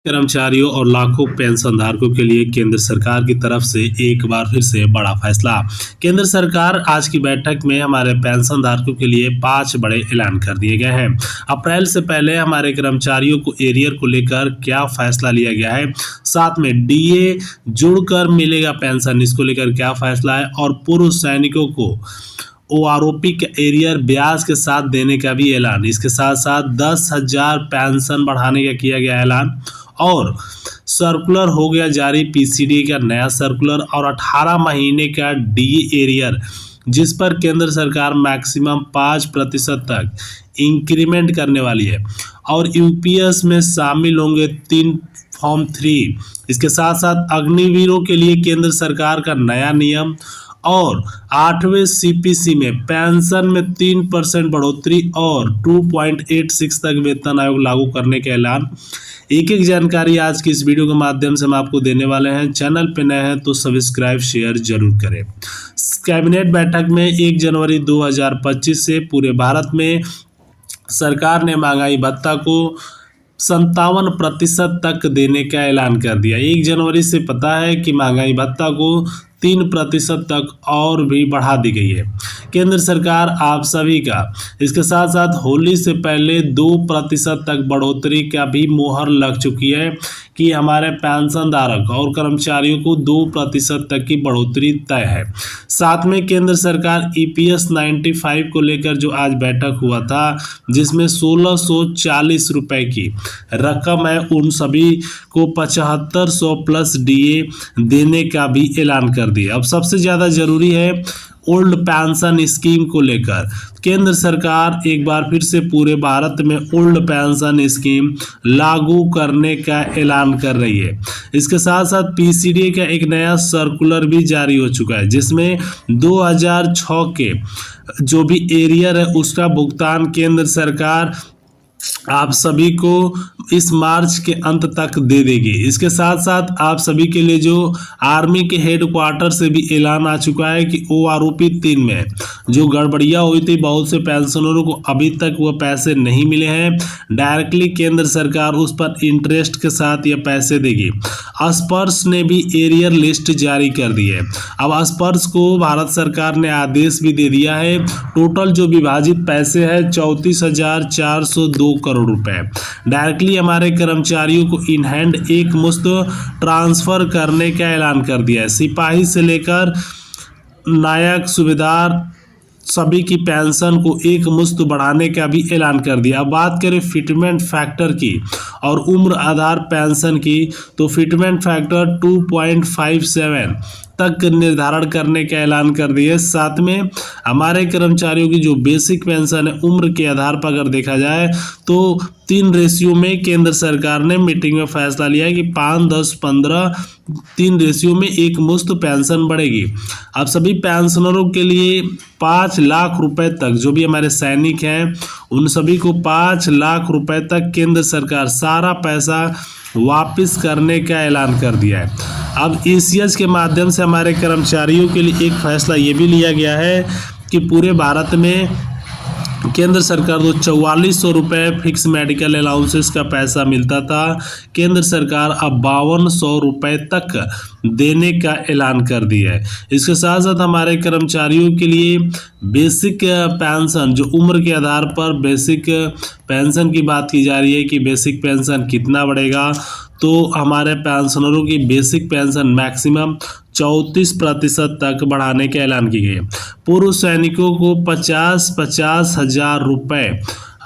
कर्मचारियों और लाखों पेंशनधारकों के लिए केंद्र सरकार की तरफ से एक बार फिर से बड़ा फैसला। केंद्र सरकार आज की बैठक में हमारे पेंशनधारकों के लिए 5 बड़े ऐलान कर दिए गए हैं। अप्रैल से पहले हमारे कर्मचारियों को एरियर को लेकर क्या फैसला लिया गया है, साथ में डीए जुड़कर मिलेगा पेंशन, इसको लेकर क्या फैसला है, और पूर्व सैनिकों को ओआरओपी के एरियर ब्याज के साथ देने का भी ऐलान। इसके साथ साथ 10,000 पेंशन बढ़ाने का किया गया ऐलान, और सर्कुलर हो गया जारी पीसीडी का नया सर्कुलर, और 18 महीने का डीए एरियर जिस पर केंद्र सरकार मैक्सिमम 5% तक इंक्रीमेंट करने वाली है, और यूपीएस में शामिल होंगे 3 फॉर्म 3। इसके साथ साथ अग्निवीरों के लिए केंद्र सरकार का नया नियम, और 8वें सीपीसी में पेंशन में 3% बढ़ोतरी और 2.86 तक वेतन आयोग लागू करने का ऐलान। एक एक जानकारी आज की इस वीडियो के माध्यम से हम आपको देने वाले हैं। चैनल पे नए हैं तो सब्सक्राइब शेयर जरूर करें। कैबिनेट बैठक में 1 जनवरी 2025 से पूरे भारत में सरकार ने महंगाई भत्ता को 57% तक देने का ऐलान कर दिया। 1 जनवरी से पता है कि महंगाई भत्ता को 3% तक और भी बढ़ा दी गई है केंद्र सरकार आप सभी का। इसके साथ साथ होली से पहले 2% तक बढ़ोतरी का भी मोहर लग चुकी है कि हमारे पेंशनधारक और कर्मचारियों को 2% तक की बढ़ोतरी तय है। साथ में केंद्र सरकार ईपीएस 95 को लेकर जो आज बैठक हुआ था, जिसमें 1640 रुपए की रकम है, उन सभी को 7500 प्लस डीए देने का भी ऐलान कर दिया। अब सबसे ज़्यादा ज़रूरी है ओल्ड पेंशन स्कीम को लेकर। केंद्र सरकार एक बार फिर से पूरे भारत में ओल्ड पेंशन स्कीम लागू करने का ऐलान कर रही है। इसके साथ साथ पीसीडी का एक नया सर्कुलर भी जारी हो चुका है, जिसमें 2006 के जो भी एरियर है उसका भुगतान केंद्र सरकार आप सभी को इस मार्च के अंत तक दे देगी। इसके साथ साथ आप सभी के लिए जो आर्मी के हेडक्वार्टर से भी ऐलान आ चुका है कि ओआरओपी 3 में जो गड़बड़ियां हुई थी, बहुत से पेंशनरों को अभी तक वो पैसे नहीं मिले हैं। डायरेक्टली केंद्र सरकार उस पर इंटरेस्ट के साथ ये पैसे देगी। स्पर्श ने भी एरियर लिस्ट जारी कर दी है। अब स्पर्श को भारत सरकार ने आदेश भी दे दिया है। टोटल जो विभाजित पैसे है 34,402 करोड़ रुपए डायरेक्टली हमारे कर्मचारियों को इन हैंड एक मुश्त ट्रांसफर करने का ऐलान कर दिया है। सिपाही से लेकर नायक सूबेदार सभी की पेंशन को एक मुश्त बढ़ाने का भी ऐलान कर दिया। अब बात करें फिटमेंट फैक्टर की और उम्र आधार पेंशन की, तो फिटमेंट फैक्टर 2.57 तक निर्धारण करने का ऐलान कर दिया। साथ में हमारे कर्मचारियों की जो बेसिक पेंशन है उम्र के आधार पर अगर देखा जाए तो 3 रेशियो में केंद्र सरकार ने मीटिंग में फैसला लिया है कि 5, 10, 15 3 रेशियो में एक मुश्त पेंशन बढ़ेगी। अब सभी पेंशनरों के लिए 5 लाख रुपए तक, जो भी हमारे सैनिक हैं उन सभी को 5 लाख रुपए तक केंद्र सरकार सारा पैसा वापस करने का ऐलान कर दिया है। अब ईसीएस के माध्यम से हमारे कर्मचारियों के लिए एक फैसला ये भी लिया गया है कि पूरे भारत में केंद्र सरकार को 4400 रुपये फिक्स मेडिकल अलाउंसेस का पैसा मिलता था, केंद्र सरकार अब 5200 रुपये तक देने का ऐलान कर दिया है। इसके साथ साथ हमारे कर्मचारियों के लिए बेसिक पेंशन, जो उम्र के आधार पर बेसिक पेंशन की बात की जा रही है कि बेसिक पेंशन कितना बढ़ेगा, तो हमारे पेंशनरों की बेसिक पेंशन मैक्सिमम 34% तक बढ़ाने का ऐलान की गई है। पूर्व सैनिकों को 50-50 हज़ार रुपये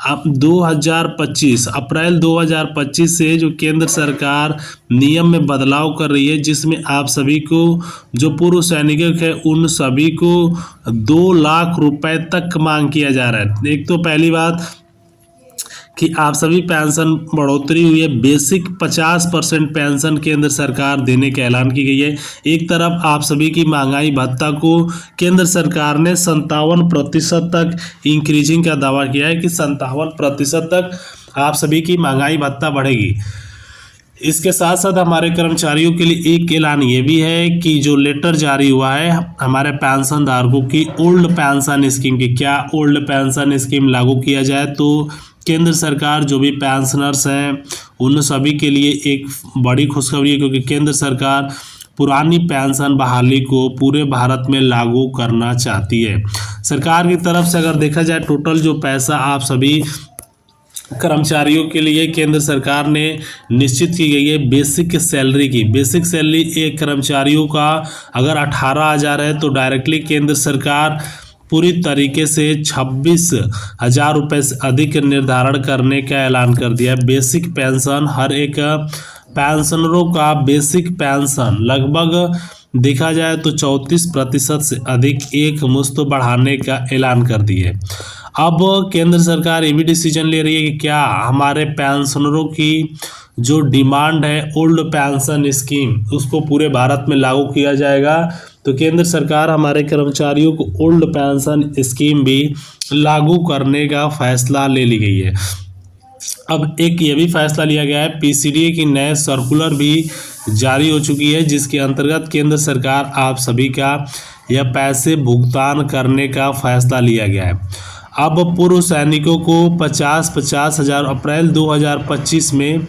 अब 2025 अप्रैल 2025 से जो केंद्र सरकार नियम में बदलाव कर रही है, जिसमें आप सभी को जो पूर्व सैनिक है उन सभी को 2 लाख रुपए तक मांग किया जा रहा है। एक तो पहली बात कि आप सभी पेंशन बढ़ोतरी हुई है, बेसिक 50% पेंशन केंद्र सरकार देने का ऐलान की गई है। एक तरफ आप सभी की महंगाई भत्ता को केंद्र सरकार ने 57% तक इंक्रीजिंग का दावा किया है कि 57% तक आप सभी की महंगाई भत्ता बढ़ेगी। इसके साथ साथ हमारे कर्मचारियों के लिए एक ऐलान ये भी है कि जो लेटर जारी हुआ है हमारे पेंशन धारकों की ओल्ड पेंशन स्कीम की, क्या ओल्ड पेंशन स्कीम लागू किया जाए, तो केंद्र सरकार जो भी पेंशनर्स हैं उन सभी के लिए एक बड़ी खुशखबरी है, क्योंकि केंद्र सरकार पुरानी पेंशन बहाली को पूरे भारत में लागू करना चाहती है। सरकार की तरफ से अगर देखा जाए टोटल जो पैसा आप सभी कर्मचारियों के लिए केंद्र सरकार ने निश्चित की गई है बेसिक सैलरी की। बेसिक सैलरी एक कर्मचारियों का अगर 18,000 है तो डायरेक्टली केंद्र सरकार पूरी तरीके से 26,000 रुपये से अधिक निर्धारण करने का ऐलान कर दिया है। बेसिक पेंशन हर एक पेंशनरों का बेसिक पेंशन लगभग देखा जाए तो 34% से अधिक एक मुश्त बढ़ाने का ऐलान कर दिए। अब केंद्र सरकार ये भी डिसीजन ले रही है कि क्या हमारे पेंशनरों की जो डिमांड है ओल्ड पेंशन स्कीम उसको पूरे भारत में लागू किया जाएगा। तो केंद्र सरकार हमारे कर्मचारियों को ओल्ड पेंशन स्कीम भी लागू करने का फैसला ले ली गई है। अब एक ये भी फैसला लिया गया है, पीसीडीए की नए सर्कुलर भी जारी हो चुकी है, जिसके अंतर्गत केंद्र सरकार आप सभी का यह पैसे भुगतान करने का फैसला लिया गया है। अब पूर्व सैनिकों को 50-50 हज़ार अप्रैल 2025 में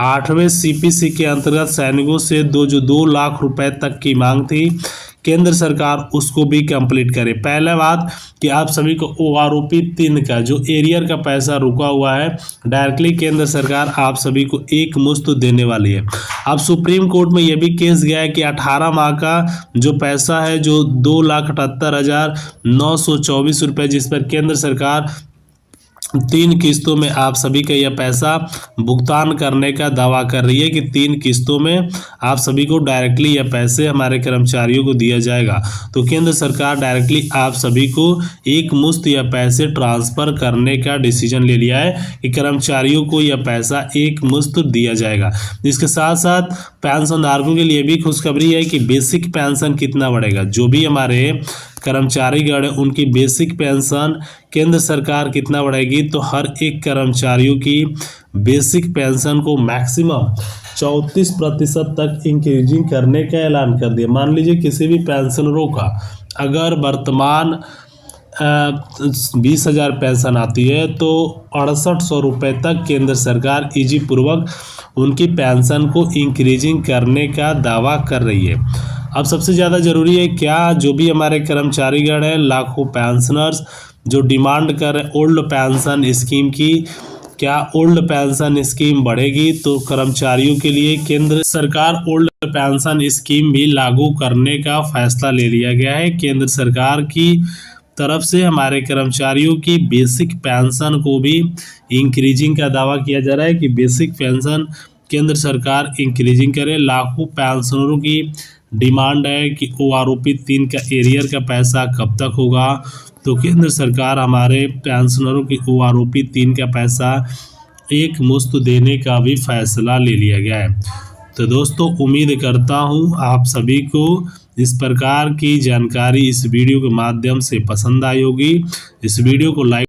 8वें सीपीसी के अंतर्गत सैनिकों से 2 लाख रुपए तक की मांग थी, केंद्र सरकार उसको भी कंप्लीट करे। पहले बात कि आप सभी को ओआरओपी 3 का जो एरियर का पैसा रुका हुआ है डायरेक्टली केंद्र सरकार आप सभी को एक मुश्त देने वाली है। अब सुप्रीम कोर्ट में यह भी केस गया है कि 18 माह का जो पैसा है जो 2,78,924 रुपये, जिस पर केंद्र सरकार 3 किस्तों में आप सभी का यह पैसा भुगतान करने का दावा कर रही है कि 3 किस्तों में आप सभी को डायरेक्टली यह पैसे हमारे कर्मचारियों को दिया जाएगा। तो केंद्र सरकार डायरेक्टली आप सभी को एक मुश्त यह पैसे ट्रांसफ़र करने का डिसीजन ले लिया है कि कर्मचारियों को यह पैसा एक मुश्त दिया जाएगा। इसके साथ साथ पेंशनधारकों के लिए भी खुशखबरी है कि बेसिक पेंशन कितना बढ़ेगा। जो भी हमारे कर्मचारीगण है उनकी बेसिक पेंशन केंद्र सरकार कितना बढ़ाएगी, तो हर एक कर्मचारियों की बेसिक पेंशन को मैक्सिमम 34% तक इंक्रीजिंग करने का ऐलान कर दिया। मान लीजिए किसी भी पेंशनरों का अगर वर्तमान 20,000 पेंशन आती है तो 6800 रुपये तक केंद्र सरकार ईजी पूर्वक उनकी पेंशन को इंक्रीजिंग करने का दावा कर रही है। अब सबसे ज़्यादा ज़रूरी है क्या जो भी हमारे कर्मचारीगण हैं लाखों पेंशनर्स जो डिमांड कर रहे हैं ओल्ड पेंशन स्कीम की, क्या ओल्ड पेंशन स्कीम बढ़ेगी? तो कर्मचारियों के लिए केंद्र सरकार ओल्ड पेंशन स्कीम भी लागू करने का फैसला ले लिया गया है। केंद्र सरकार की तरफ से हमारे कर्मचारियों की बेसिक पेंशन को भी इंक्रीजिंग का दावा किया जा रहा है कि बेसिक पेंशन केंद्र सरकार इंक्रीजिंग करे। लाखों पेंशनरों की डिमांड है कि ओआरओपी 3 का एरियर का पैसा कब तक होगा, तो केंद्र सरकार हमारे पेंशनरों की ओआरओपी 3 का पैसा एक मुश्त देने का भी फैसला ले लिया गया है। तो दोस्तों उम्मीद करता हूँ आप सभी को इस प्रकार की जानकारी इस वीडियो के माध्यम से पसंद आई होगी। इस वीडियो को लाइक